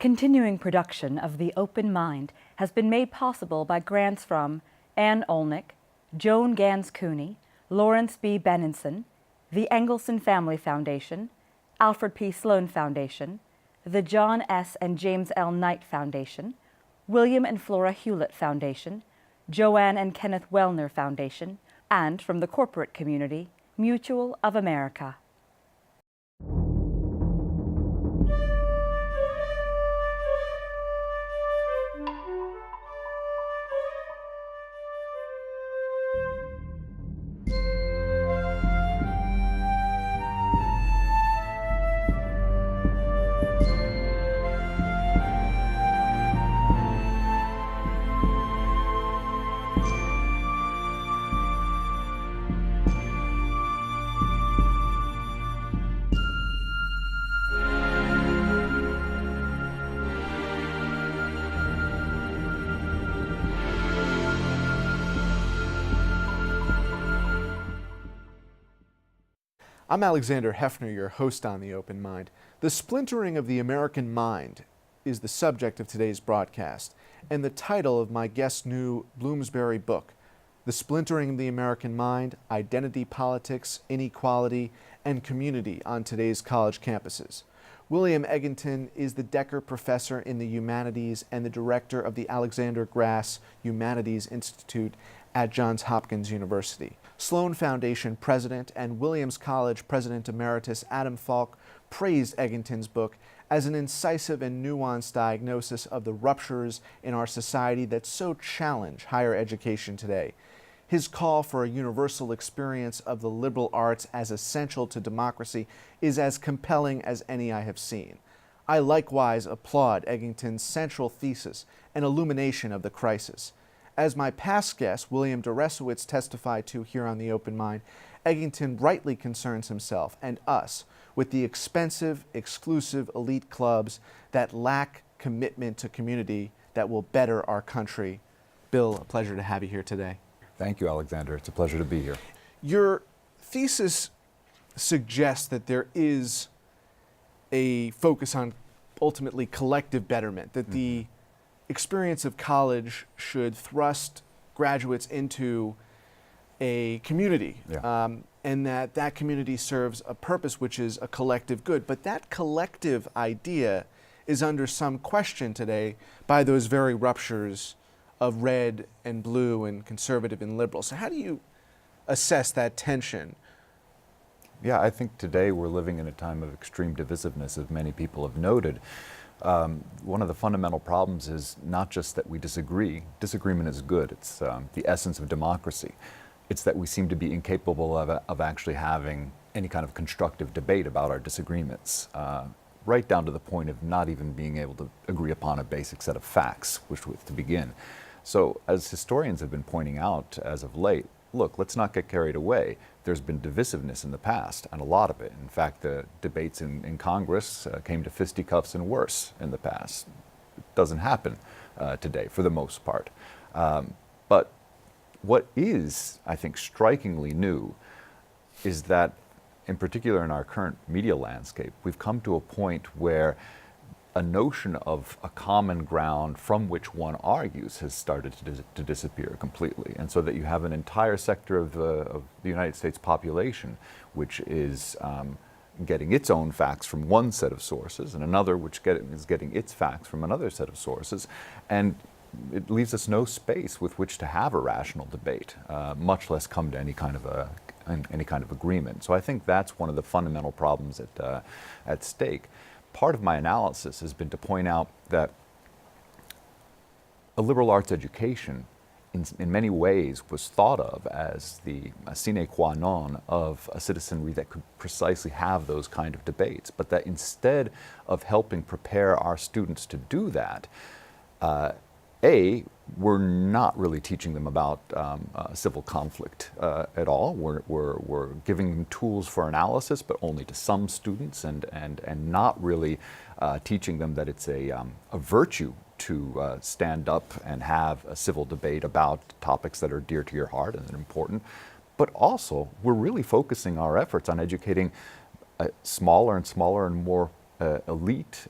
Continuing production of The Open Mind has been made possible by grants from Ann Olnick, Joan Gans Cooney, Lawrence B. Benenson, the Engelson Family Foundation, Alfred P. Sloan Foundation, the John S. and James L. Knight Foundation, William and Flora Hewlett Foundation, Joanne and Kenneth Wellner Foundation, and from the corporate community, Mutual of America. I'm Alexander Heffner, your host on The Open Mind. The splintering of the American mind is the subject of today's broadcast and the title of my guest's new Bloomsbury book, The Splintering of the American Mind, Identity Politics, Inequality, and Community on Today's College Campuses. William Egginton is the Decker Professor in the Humanities and the Director of the Alexander Grass Humanities Institute at Johns Hopkins University. Sloan Foundation President and Williams College President Emeritus Adam Falk praised Egginton's book as an incisive and nuanced diagnosis of the ruptures in our society that so challenge higher education today. His call for a universal experience of the liberal arts as essential to democracy is as compelling as any I have seen. I likewise applaud Egginton's central thesis and illumination of the crisis. As my past guest, William Deresiewicz, testified to here on The Open Mind, Egginton rightly concerns himself and us with the expensive, exclusive elite clubs that lack commitment to community that will better our country. Bill, a pleasure to have you here today. Thank you, Alexander. It's a pleasure to be here. Your thesis suggests that there is a focus on ultimately collective betterment, that the experience of college should thrust graduates into a community, and that community serves a purpose which is a collective good. But that collective idea is under some question today by those very ruptures of red and blue and conservative and liberal. So how do you assess that tension? Yeah, I think today we're living in a time of extreme divisiveness, as many people have noted. One of the fundamental problems is not just that we disagree. Disagreement is good. It's the essence of democracy. It's that we seem to be incapable of actually having any kind of constructive debate about our disagreements, right down to the point of not even being able to agree upon a basic set of facts, which was to begin. So as historians have been pointing out as of late, look, let's not get carried away. There's been divisiveness in the past, and a lot of it. In fact, the debates in Congress came to fisticuffs and worse in the past. It doesn't happen today, for the most part. But what is, I think, strikingly new is that, in particular in our current media landscape, we've come to a point where a notion of a common ground from which one argues has started to disappear completely. And so that you have an entire sector of the United States population which is getting its own facts from one set of sources, and another which is getting its facts from another set of sources. And it leaves us no space with which to have a rational debate, much less come to any kind of agreement. So I think that's one of the fundamental problems at stake. Part of my analysis has been to point out that a liberal arts education in many ways was thought of as the sine qua non of a citizenry that could precisely have those kind of debates, but that instead of helping prepare our students to do that, we're not really teaching them about civil conflict at all. We're giving them tools for analysis, but only to some students, and not really teaching them that it's a virtue to stand up and have a civil debate about topics that are dear to your heart and important. But also, we're really focusing our efforts on educating a smaller and smaller and more elite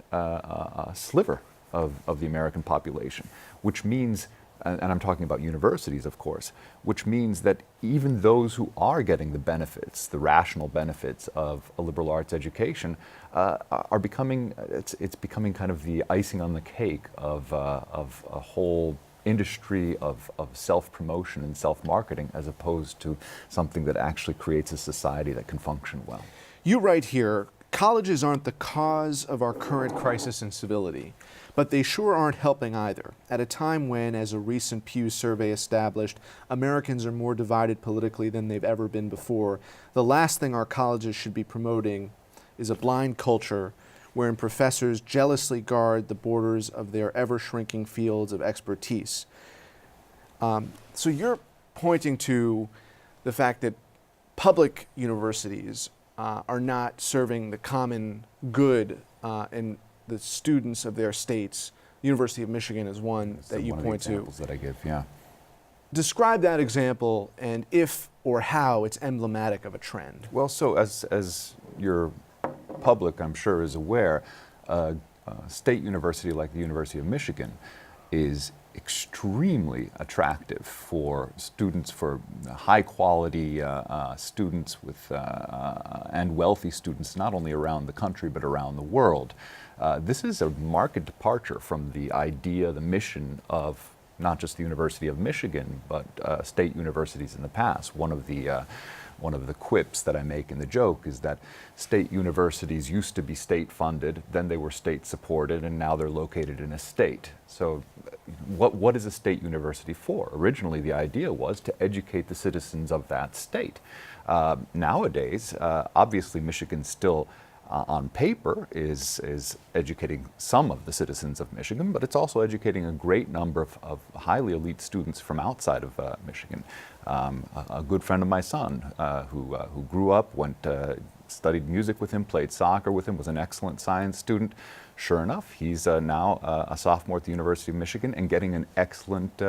sliver of the American population, which means, and I'm talking about universities, of course, which means that even those who are getting the benefits, the rational benefits of a liberal arts education, are becoming, it's becoming kind of the icing on the cake of a whole industry of self-promotion and self-marketing, as opposed to something that actually creates a society that can function well. You write here, colleges aren't the cause of our current crisis in civility, but they sure aren't helping either. At a time when, as a recent Pew survey established, Americans are more divided politically than they've ever been before, the last thing our colleges should be promoting is a blind culture wherein professors jealously guard the borders of their ever-shrinking fields of expertise. So you're pointing to the fact that public universities are not serving the common good and the students of their states. The University of Michigan is one that you point to. Examples that I give, yeah. Describe that example and if or how it's emblematic of a trend. Well, so as your public, I'm sure, is aware, a state university like the University of Michigan is extremely attractive for students, for high quality students with, and wealthy students, not only around the country but around the world. This is a marked departure from the idea, the mission of not just the University of Michigan, but state universities in the past. One of the quips that I make in the joke is that state universities used to be state funded, then they were state supported, and now they're located in a state. So what is a state university for? Originally the idea was to educate the citizens of that state. Nowadays, obviously Michigan still on paper is educating some of the citizens of Michigan, but it's also educating a great number of highly elite students from outside of Michigan. A good friend of my son who grew up, studied music with him, played soccer with him, was an excellent science student. Sure enough, he's now a sophomore at the University of Michigan and getting an excellent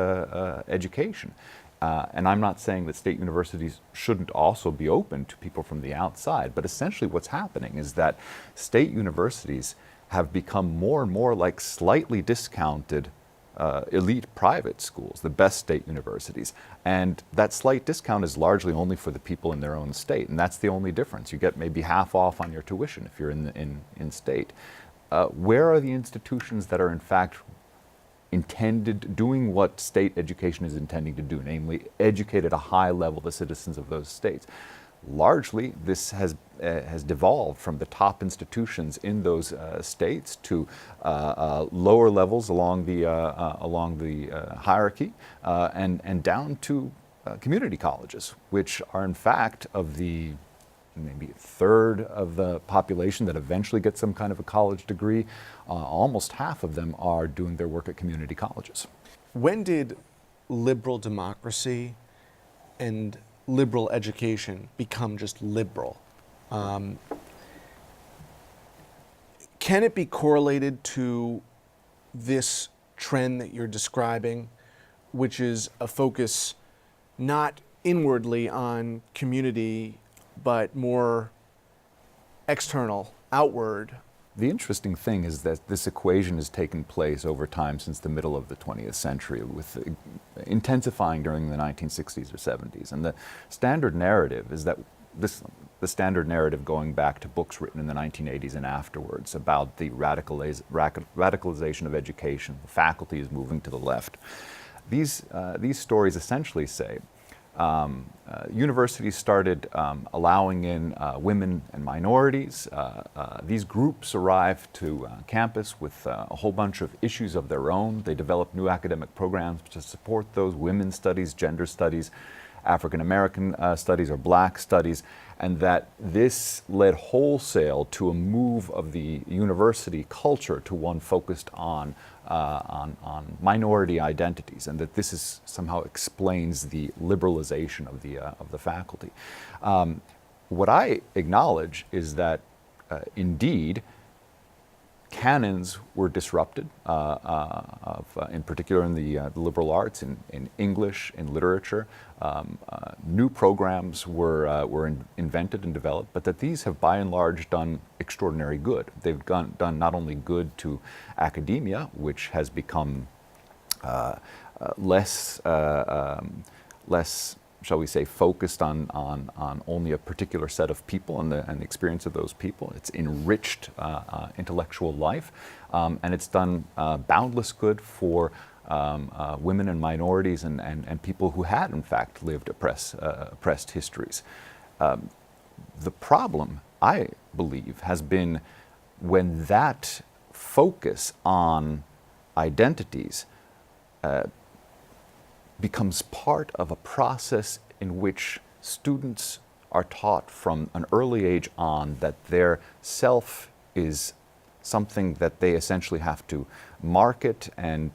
education. And I'm not saying that state universities shouldn't also be open to people from the outside, but essentially what's happening is that state universities have become more and more like slightly discounted elite private schools, the best state universities. And that slight discount is largely only for the people in their own state, and that's the only difference. You get maybe half off on your tuition if you're in state. Where are the institutions that are in fact doing what state education is intending to do, namely educate at a high level the citizens of those states? Largely, this has devolved from the top institutions in those states to lower levels along the hierarchy and down to community colleges, which are in fact of the maybe a third of the population that eventually gets some kind of a college degree. Almost half of them are doing their work at community colleges. When did liberal democracy and liberal education become just liberal? Can it be correlated to this trend that you're describing, which is a focus not inwardly on community, but more external, outward? The interesting thing is that this equation has taken place over time since the middle of the 20th century, with intensifying during the 1960s or 70s. And the standard narrative is that the standard narrative going back to books written in the 1980s and afterwards about the radicalization of education, the faculty is moving to the left. These stories essentially say universities started allowing in women and minorities. These groups arrived to campus with a whole bunch of issues of their own. They developed new academic programs to support those: women's studies, gender studies, African American studies, or black studies, and that this led wholesale to a move of the university culture to one focused on minority identities, and that this is somehow explains the liberalization of the faculty. What I acknowledge is that indeed canons were disrupted, in particular in the liberal arts, in English, in literature. New programs were invented and developed, but that these have by and large done extraordinary good. They've done not only good to academia, which has become less, shall we say, focused on only a particular set of people and the experience of those people. It's enriched intellectual life, and it's done boundless good for women and minorities and people who had, in fact, lived oppressed histories. The problem, I believe, has been when that focus on identities becomes part of a process in which students are taught from an early age on that their self is something that they essentially have to market and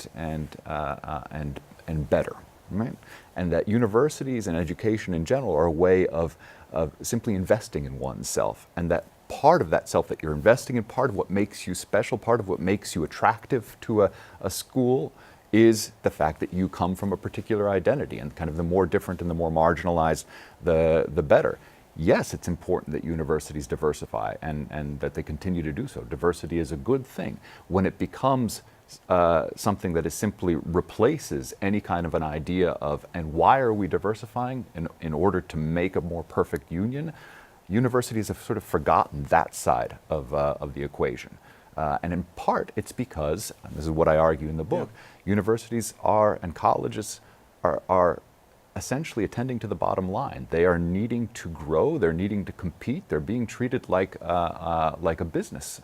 better, right? And that universities and education in general are a way of simply investing in oneself, and that part of that self that you're investing in, part of what makes you special, part of what makes you attractive to a school, is the fact that you come from a particular identity, and kind of the more different and the more marginalized, the better. Yes, it's important that universities diversify and that they continue to do so. Diversity is a good thing. When it becomes something that is simply replaces any kind of an idea of, and why are we diversifying? In order to make a more perfect union, universities have sort of forgotten that side of the equation. And in part, it's because, and this is what I argue in the book, universities and colleges are essentially attending to the bottom line. They are needing to grow, they're needing to compete, they're being treated like a business.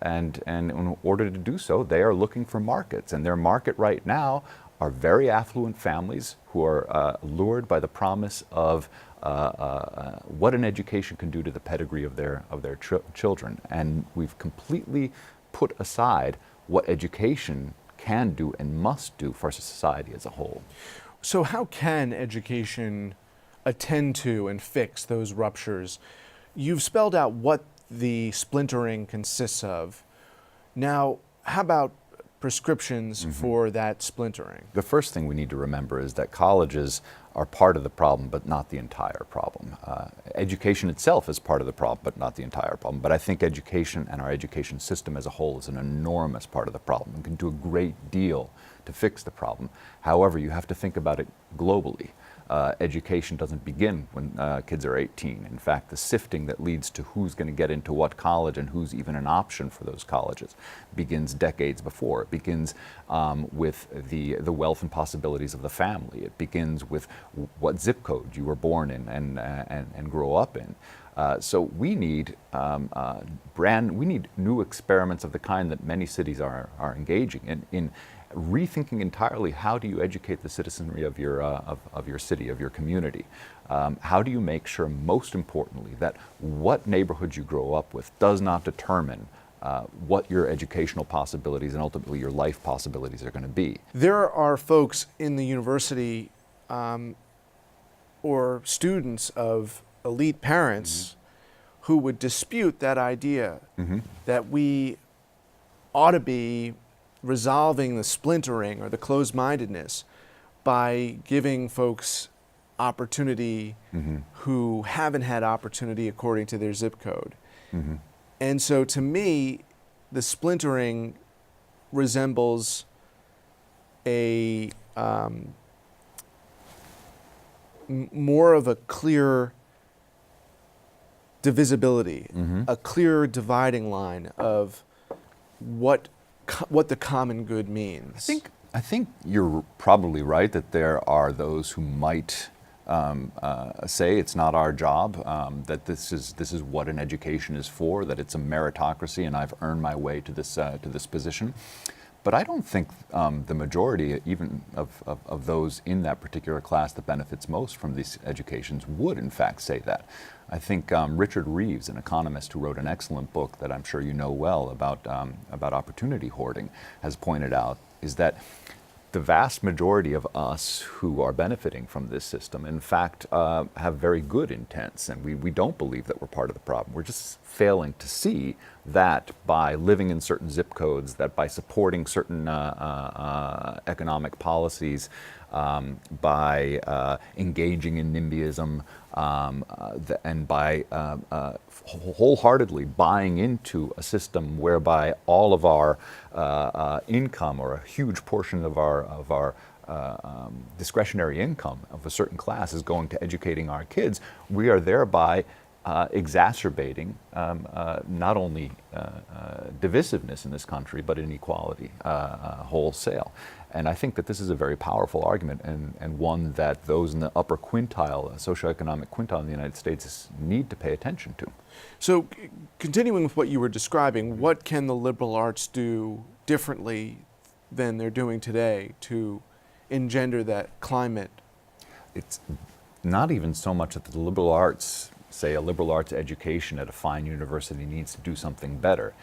And in order to do so, they are looking for markets. And their market right now are very affluent families who are lured by the promise of what an education can do to the pedigree of their children. And we've completely put aside what education can do and must do for society as a whole. So how can education attend to and fix those ruptures? You've spelled out what the splintering consists of. Now, how about prescriptions for that splintering? The first thing we need to remember is that colleges are part of the problem, but not the entire problem. Education itself is part of the problem, but not the entire problem. But I think education and our education system as a whole is an enormous part of the problem and can do a great deal to fix the problem. However, you have to think about it globally. Education doesn't begin when kids are 18. In fact, the sifting that leads to who's going to get into what college and who's even an option for those colleges begins decades before. It begins with the wealth and possibilities of the family. It begins with what zip code you were born in and grow up in. So we need new experiments of the kind that many cities are engaging in rethinking entirely how do you educate the citizenry of your city, of your community. How do you make sure, most importantly, that what neighborhood you grow up with does not determine what your educational possibilities and ultimately your life possibilities are going to be. There are folks in the university or students of elite parents who would dispute that idea that we ought to be resolving the splintering or the closed-mindedness by giving folks opportunity who haven't had opportunity according to their zip code. And so to me, the splintering resembles a more of a clear divisibility, a clear dividing line of what the common good means. I think you're probably right that there are those who might say it's not our job, that this is what an education is for, that it's a meritocracy and I've earned my way to this position. But I don't think the majority, even of those in that particular class that benefits most from these educations, would in fact say that. I think Richard Reeves, an economist who wrote an excellent book that I'm sure you know well about opportunity hoarding, has pointed out is that the vast majority of us who are benefiting from this system, in fact, have very good intents, and we don't believe that we're part of the problem. We're just failing to see that by living in certain zip codes, that by supporting certain economic policies, by engaging in NIMBYism, and by wholeheartedly buying into a system whereby all of our income, or a huge portion of our discretionary income of a certain class, is going to educating our kids, we are thereby exacerbating not only divisiveness in this country, but inequality wholesale. And I think that this is a very powerful argument, and one that those in the upper quintile, socioeconomic quintile in the United States, need to pay attention to. So, continuing with what you were describing, what can the liberal arts do differently than they're doing today to engender that climate? It's not even so much that the liberal arts, say a liberal arts education at a fine university, needs to do something better.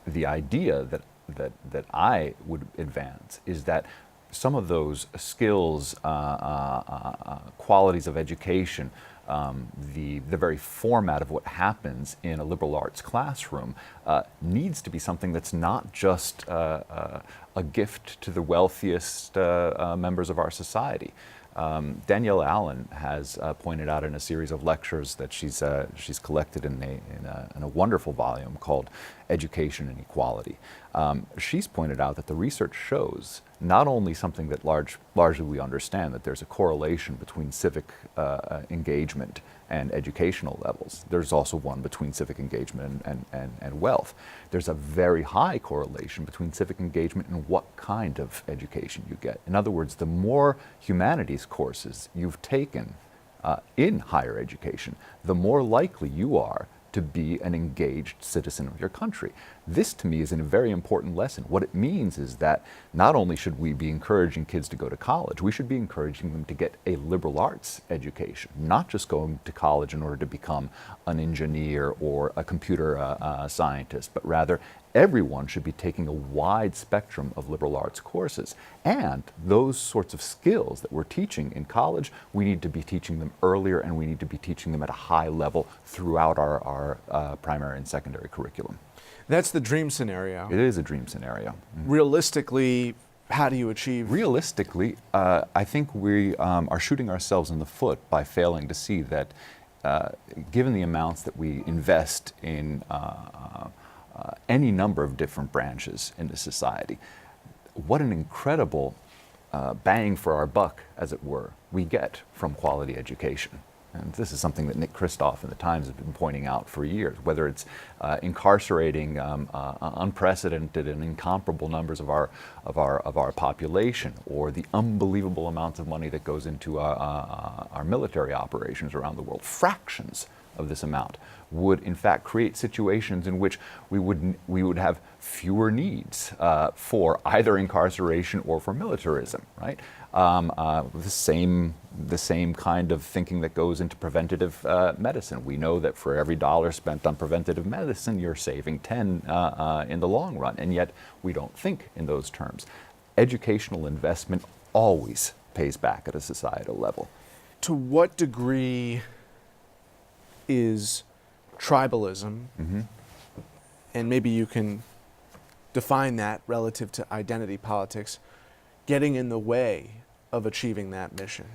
The idea that I would advance is that some of those skills, qualities of education, the very format of what happens in a liberal arts classroom needs to be something that's not just a gift to the wealthiest members of our society. Danielle Allen has pointed out in a series of lectures that she's collected in a wonderful volume called Education and Equality. She's pointed out that the research shows not only something that largely we understand, that there's a correlation between civic engagement and educational levels. There's also one between civic engagement and wealth. There's a very high correlation between civic engagement and what kind of education you get. In other words, the more humanities courses you've taken in higher education, the more likely you are to be an engaged citizen of your country. This, to me, is a very important lesson. What it means is that not only should we be encouraging kids to go to college, we should be encouraging them to get a liberal arts education, not just going to college in order to become an engineer or a computer scientist, but rather everyone should be taking a wide spectrum of liberal arts courses. And those sorts of skills that we're teaching in college, we need to be teaching them earlier, and we need to be teaching them at a high level throughout our primary and secondary curriculum. That's the dream scenario. It is a dream scenario. Realistically, how do you achieve? Realistically, I think we are shooting ourselves in the foot by failing to see that given the amounts that we invest in any number of different branches in the society, what an incredible bang for our buck, as it were, we get from quality education. And this is something that Nick Kristof and the Times have been pointing out for years, whether it's incarcerating unprecedented and incomparable numbers of our population, or the unbelievable amounts of money that goes into our military operations around the world. Fractions of this amount would in fact create situations in which we would have fewer needs for either incarceration or for militarism, right? The same kind of thinking that goes into preventative medicine. We know that for every dollar spent on preventative medicine, you're saving 10 in the long run, and yet we don't think in those terms. Educational investment always pays back at a societal level. To what degree is tribalism, and maybe you can define that relative to identity politics, getting in the way of achieving that mission?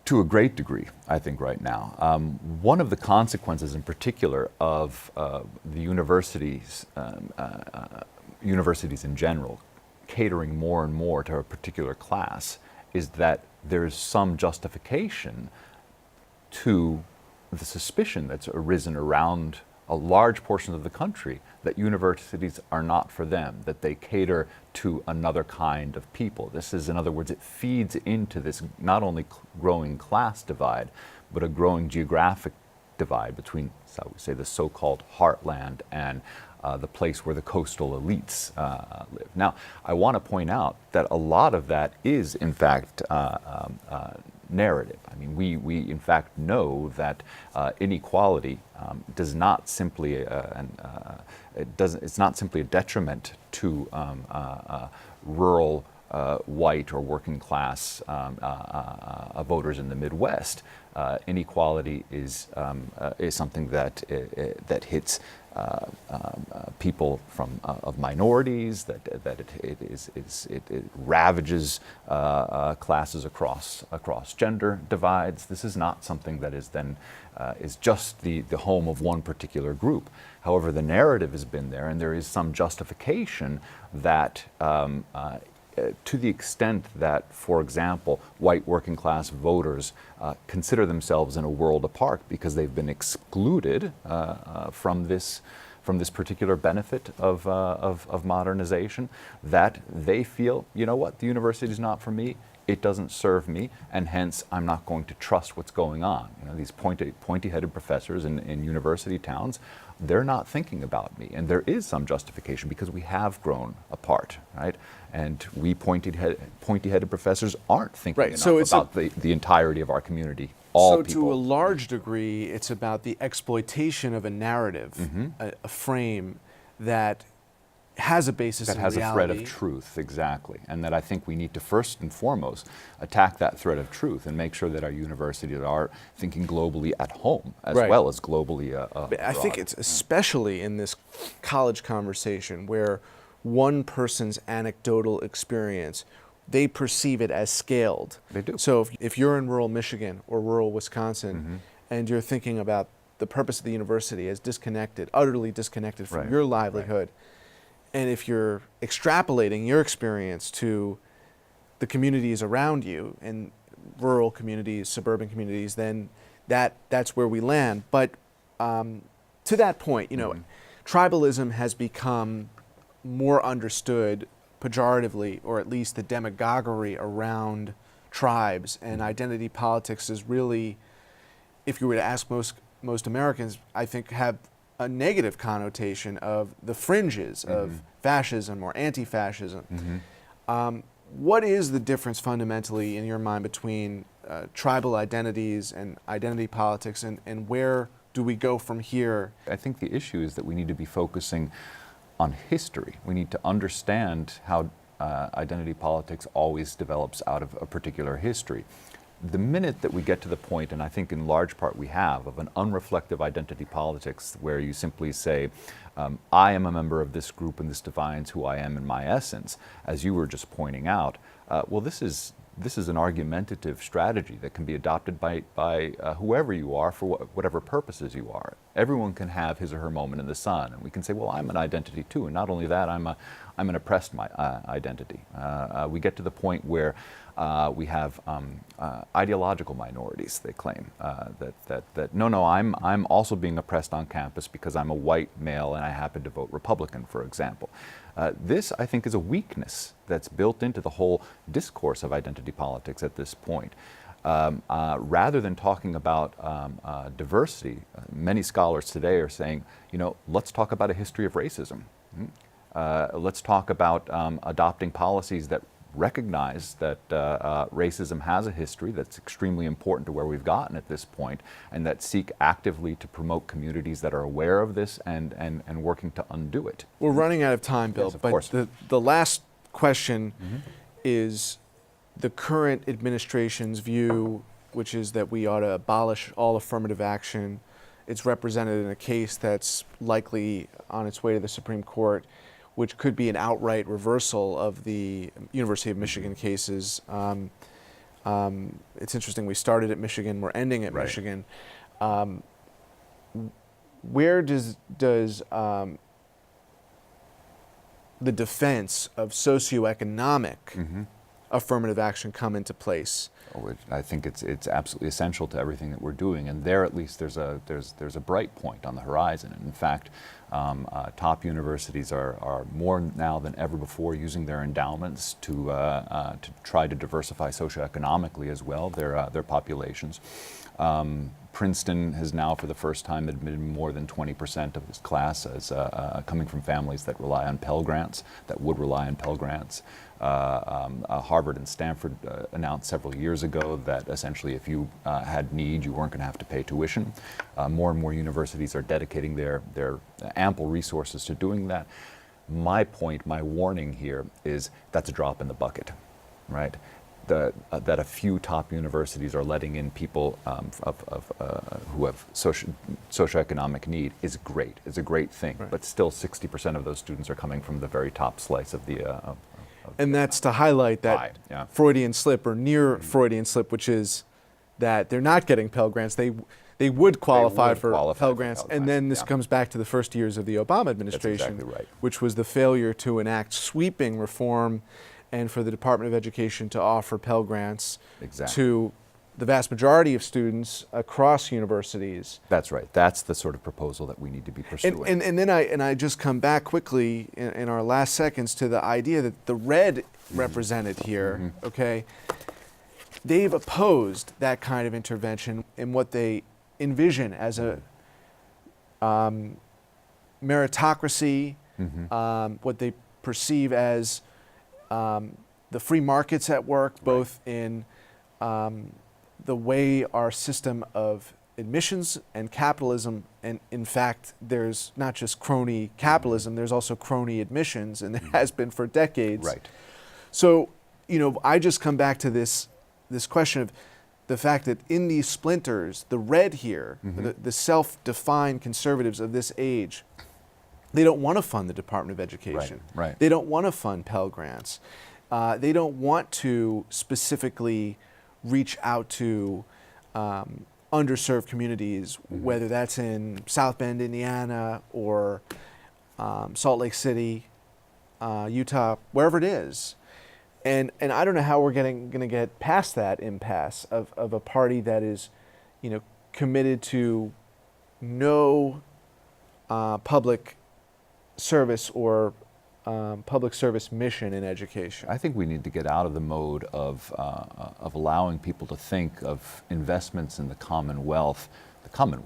To a great degree, I think, right now. One of the consequences in particular of the universities in general catering more and more to a particular class is that there's some justification to the suspicion that's arisen around a large portion of the country that universities are not for them, that they cater to another kind of people. This is, in other words, it feeds into this not only growing class divide, but a growing geographic divide between, so we say, the so-called heartland and the place where the coastal elites live. Now, I want to point out that a lot of that is, in fact, narrative. I mean, we in fact know that inequality does not simply it's not simply a detriment to rural white or working class voters in the Midwest. Inequality is something that that hits people from of minorities. That it ravages classes across gender divides. This is not something that is then is just the home of one particular group. However, the narrative has been there, and there is some justification that. To the extent that, for example, white working class voters consider themselves in a world apart because they've been excluded from this particular benefit of modernization, that they feel, you know what, the university is not for me, it doesn't serve me, and hence I'm not going to trust what's going on. You know, these pointy-headed professors in university towns, they're not thinking about me, and there is some justification because we have grown apart, right? And we pointy-headed professors aren't thinking enough about the entirety of our community. All people. To a large degree, it's about the exploitation of a narrative, a frame that has a basis in reality. That has a thread of truth, exactly. And that I think we need to first and foremost attack that thread of truth and make sure that our universities are thinking globally at home as well as globally abroad. I think it's especially in this college conversation where one person's anecdotal experience, they perceive it as scaled. They do. So if you're in rural Michigan or rural Wisconsin and you're thinking about the purpose of the university as disconnected, utterly disconnected from your livelihood, and if you're extrapolating your experience to the communities around you, in rural communities, suburban communities, then that's where we land. But to that point, you know, tribalism has become more understood pejoratively, or at least the demagoguery around tribes, and identity politics is really, if you were to ask most Americans, I think have a negative connotation of the fringes of fascism or anti-fascism. What is the difference fundamentally in your mind between tribal identities and identity politics, and where do we go from here? I think the issue is that we need to be focusing on history. We need to understand how identity politics always develops out of a particular history. The minute that we get to the point, and I think in large part we have, of an unreflective identity politics where you simply say, I am a member of this group and this defines who I am in my essence, as you were just pointing out, well, this is an argumentative strategy that can be adopted by whoever you are for whatever purposes you are. Everyone can have his or her moment in the sun, and we can say, well, I'm an identity too, and not only that, I'm an oppressed identity. We get to the point where we have ideological minorities, they claim, that no, I'm also being oppressed on campus because I'm a white male and I happen to vote Republican, for example. This, I think, is a weakness that's built into the whole discourse of identity politics at this point. Rather than talking about diversity, many scholars today are saying, you know, let's talk about a history of racism. Let's talk about adopting policies that recognize that racism has a history that's extremely important to where we've gotten at this point, and that seek actively to promote communities that are aware of this and working to undo it. We're running out of time, Bill, Yes, of but course. the last question is the current administration's view, which is that we ought to abolish all affirmative action. It's represented in a case that's likely on its way to the Supreme Court, which could be an outright reversal of the University of Michigan cases. It's interesting, we started at Michigan, we're ending at Michigan. Where does the defense of socioeconomic affirmative action come into place? I think it's absolutely essential to everything that we're doing, and there at least there's a bright point on the horizon. And in fact, top universities are more now than ever before using their endowments to try to diversify socioeconomically as well their populations. Princeton has now, for the first time, admitted more than 20% of its class as coming from families that rely on Pell Grants, that would rely on Pell Grants. Harvard and Stanford announced several years ago that essentially if you had need, you weren't going to have to pay tuition. More and more universities are dedicating their ample resources to doing that. My point, my warning here is that's a drop in the bucket, right? That a few top universities are letting in people who have socioeconomic need is great. It's a great thing, right. But still 60% of those students are coming from the very top slice of the and that's to highlight that pie, yeah. Freudian slip or near Freudian slip, which is that they're not getting Pell Grants. They would qualify for Pell Grants. And then this comes back to the first years of the Obama administration, That's exactly right. which was the failure to enact sweeping reform and for the Department of Education to offer Pell Grants to the vast majority of students across universities. That's right. That's the sort of proposal that we need to be pursuing. And then I just come back quickly in our last seconds to the idea that the red represented here, okay, they've opposed that kind of intervention in what they envision as a meritocracy, what they perceive as the free markets at work, both in the way our system of admissions and capitalism, and in fact, there's not just crony capitalism, there's also crony admissions, and there has been for decades. Right. So, I just come back to this question of the fact that in these splinters, the red here, the self-defined conservatives of this age, they don't want to fund the Department of Education. Right. They don't want to fund Pell Grants. They don't want to specifically reach out to underserved communities, whether that's in South Bend, Indiana, or Salt Lake City, Utah, wherever it is. And I don't know how we're going to get past that impasse of a party that is, committed to no public service or public service mission in education. I think we need to get out of the mode of allowing people to think of investments in the Commonwealth Right.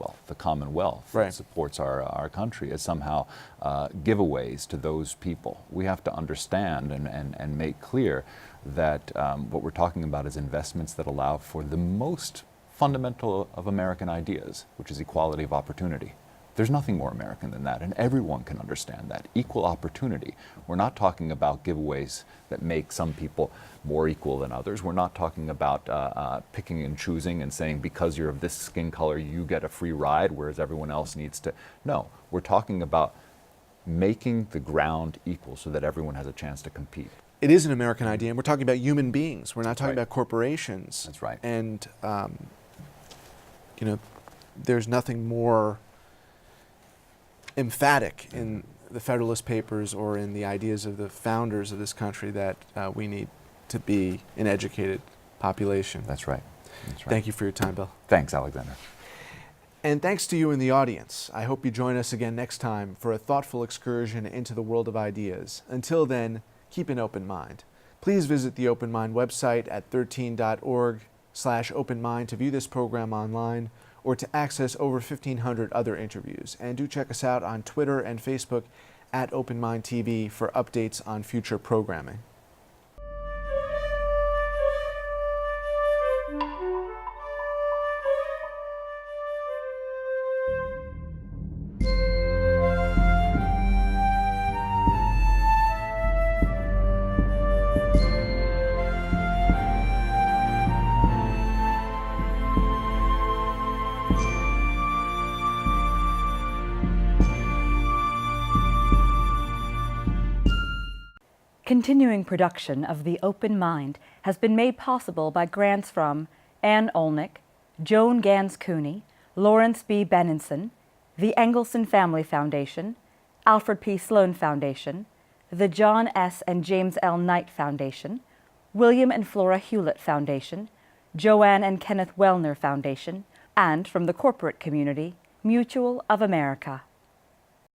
that supports our country as somehow giveaways to those people. We have to understand and make clear that what we're talking about is investments that allow for the most fundamental of American ideas, which is equality of opportunity. There's nothing more American than that, and everyone can understand that. Equal opportunity. We're not talking about giveaways that make some people more equal than others. We're not talking about picking and choosing and saying because you're of this skin color you get a free ride whereas everyone else needs to. No, we're talking about making the ground equal so that everyone has a chance to compete. It is an American idea, and we're talking about human beings. We're not talking about corporations. That's right. And, there's nothing more emphatic in the Federalist Papers or in the ideas of the founders of this country that we need to be an educated population. That's right. That's right. Thank you for your time, Bill. Thanks, Alexander. And thanks to you in the audience. I hope you join us again next time for a thoughtful excursion into the world of ideas. Until then, keep an open mind. Please visit the Open Mind website at 13.org/openmind to view this program online or to access over 1,500 other interviews. And do check us out on Twitter and Facebook at Open Mind TV for updates on future programming. Continuing production of The Open Mind has been made possible by grants from Ann Olnick, Joan Gans CUNY, Lawrence B. Benenson, the Engelson Family Foundation, Alfred P. Sloan Foundation, the John S. and James L. Knight Foundation, William and Flora Hewlett Foundation, Joanne and Kenneth Wellner Foundation, and from the corporate community, Mutual of America.